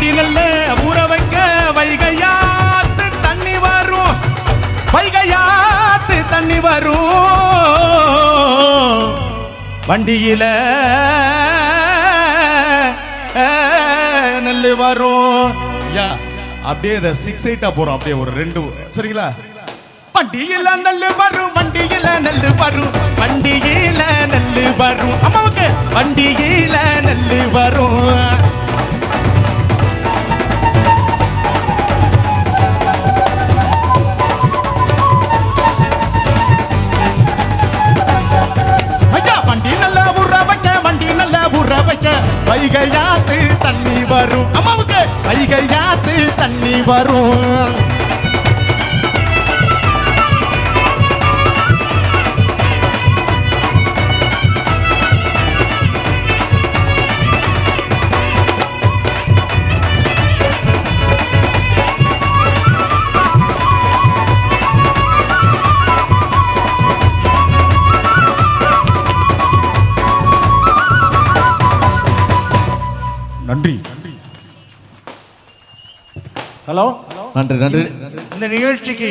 வண்டி நல்ல ஊற வைக்க வைகையாத்து தண்ணி வரும், வைகையாத்து தண்ணி வரும். வண்டியில நெல்லு வரும். அப்படியே 6-8 போறோம், அப்படியே ஒரு 2 சரிங்களா? வண்டியில நெல்லு வரும், வண்டியில நெல்லு வரும், வண்டியில நெல்லு வரும். அம்மாவுக்கு வண்டியில நெல்லு வரும். வண்டி நல்லா ஊற வைக்க, வண்டி நல்லா ஊற வைக்க வைகையாத்து தண்ணி வரும். அம்மாவுக்கு வைகையாத்து தண்ணி வரும். நன்றி. ஹலோ, நன்றி நன்றி. இந்த நிகழ்ச்சிக்கு